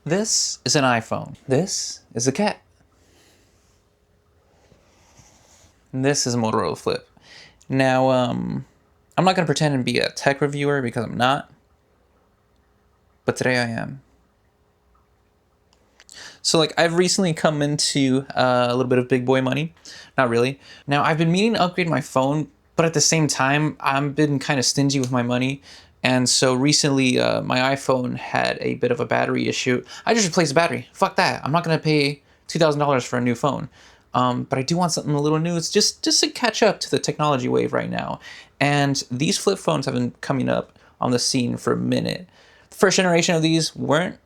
This is an iPhone. This is a cat. And this is a Motorola Flip. Now, I'm not going to pretend to be a tech reviewer because I'm not. But today I am. So, I've recently come into a little bit of big boy money. Not really. Now, I've been meaning to upgrade my phone, but at the same time, I've been kind of stingy with my money. And so recently, my iPhone had a bit of a battery issue. I just replaced the battery. Fuck that. I'm not going to pay $2,000 for a new phone. But I do want something a little new. It's just to catch up to the technology wave right now. And these flip phones have been coming up on the scene for a minute. The first generation of these weren't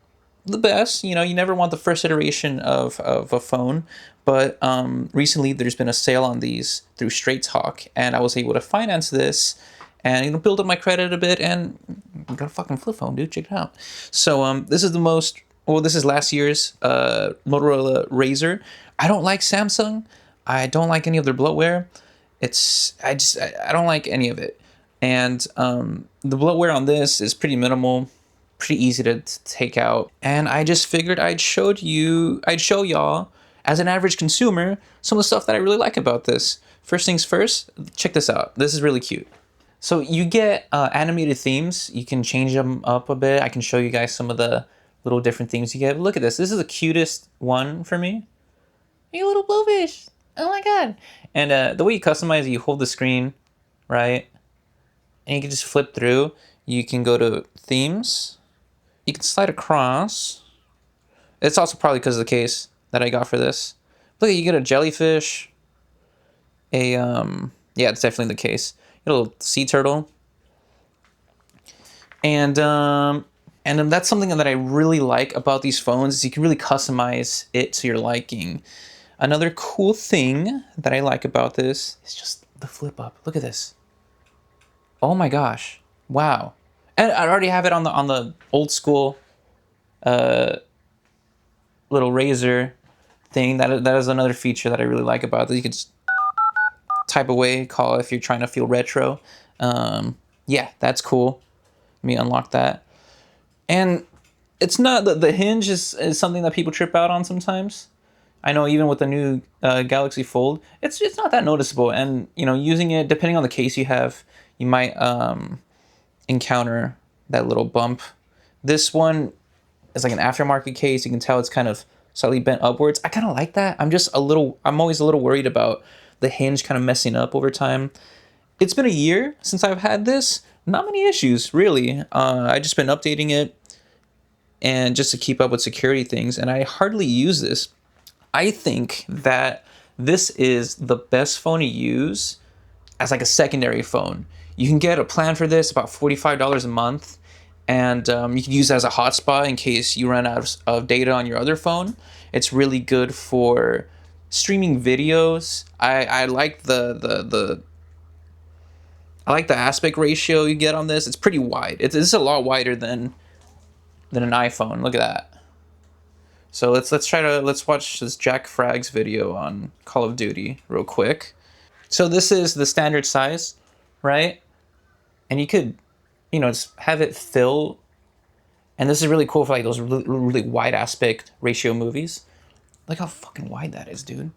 the best. You never want the first iteration of a phone. But recently, there's been a sale on these through Straight Talk. And I was able to finance this and build up my credit a bit, and I got a fucking flip phone, dude. Check it out. So this is last year's Motorola Razr. I don't like Samsung. I don't like any of their bloatware. I don't like any of it. And the bloatware on this is pretty minimal, pretty easy to take out. And I just figured I'd show y'all, as an average consumer, some of the stuff that I really like about this. First things first, check this out. This is really cute. So you get animated themes. You can change them up a bit. I can show you guys some of the little different themes you get. Look at this. This is the cutest one for me. Hey, little blowfish. Oh my god. And the way you customize it, you hold the screen, right? And you can just flip through. You can go to themes. You can slide across. It's also probably because of the case that I got for this. Look, you get a jellyfish. Yeah, it's definitely the case. A little sea turtle. And that's something that I really like about these phones is you can really customize it to your liking. Another cool thing that I like about this is just the flip up. Look at this. Oh my gosh. Wow. And I already have it on the old school little Razr thing. That is another feature that I really like about this. You can just type away, call if you're trying to feel retro. Yeah, that's cool. Let me unlock that. And it's not the hinge is something that people trip out on sometimes. I know even with the new Galaxy Fold, it's not that noticeable. And using it, depending on the case you have, you might encounter that little bump. This one is like an aftermarket case. You can tell it's kind of slightly bent upwards. I kind of like that. I'm always a little worried about the hinge kind of messing up over time. It's been a year since I've had this. Not many issues, really. I just been updating it and just to keep up with security things, and I hardly use this. I think that this is the best phone to use as like a secondary phone. You can get a plan for this, about $45 a month, and you can use it as a hotspot in case you run out of data on your other phone. It's really good for streaming videos. I like the aspect ratio you get on this. It's pretty wide. It's a lot wider than an iPhone. Look at that. So let's watch this Jack Frags video on Call of Duty real quick. So this is the standard size, right? And you could, just have it fill. And this is really cool for like those really, really wide aspect ratio movies. Look how fucking wide that is, dude.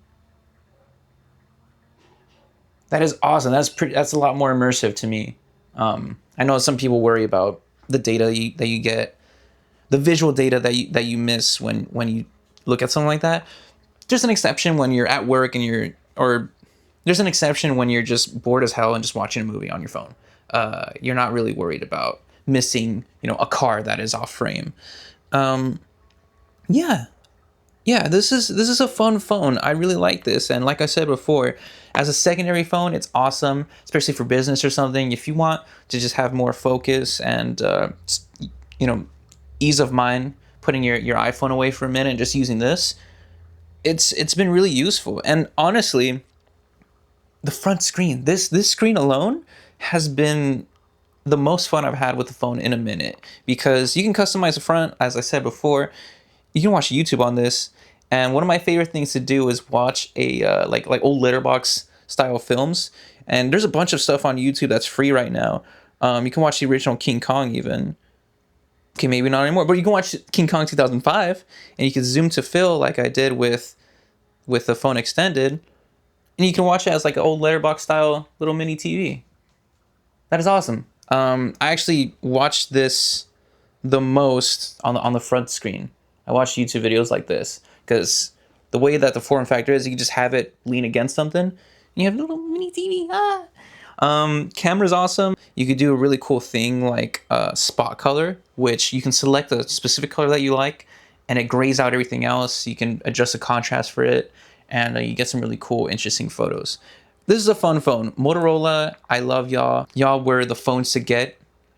That is awesome. That's a lot more immersive to me. I know some people worry about the data that you get, the visual data that you miss when you look at something like that. There's an exception when you're at work or there's an exception when you're just bored as hell and just watching a movie on your phone. You're not really worried about missing, a car that is off frame. Yeah, this is a fun phone. I really like this, and like I said before, as a secondary phone, it's awesome, especially for business or something. If you want to just have more focus and ease of mind, putting your iPhone away for a minute and just using this, it's been really useful. And honestly, the front screen, this screen alone has been the most fun I've had with the phone in a minute, because you can customize the front, as I said before. You can watch YouTube on this, and one of my favorite things to do is watch a like old letterbox style films. And there's a bunch of stuff on YouTube that's free right now. You can watch the original King Kong even. Okay, maybe not anymore, but you can watch King Kong 2005, and you can zoom to fill like I did with the phone extended, and you can watch it as like an old letterbox style little mini TV. That is awesome. I actually watched this the most on the front screen. I watch YouTube videos like this because the way that the form factor is, you can just have it lean against something, and you have a little mini TV. Camera's awesome. You could do a really cool thing like spot color, which you can select a specific color that you like, and it grays out everything else. You can adjust the contrast for it, and you get some really cool, interesting photos. This is a fun phone. Motorola, I love y'all. Y'all were the phones to get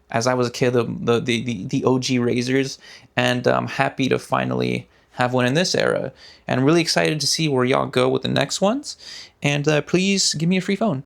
as I was a kid, the OG Razrs, and I'm happy to finally have one in this era. And I'm really excited to see where y'all go with the next ones. And please give me a free phone.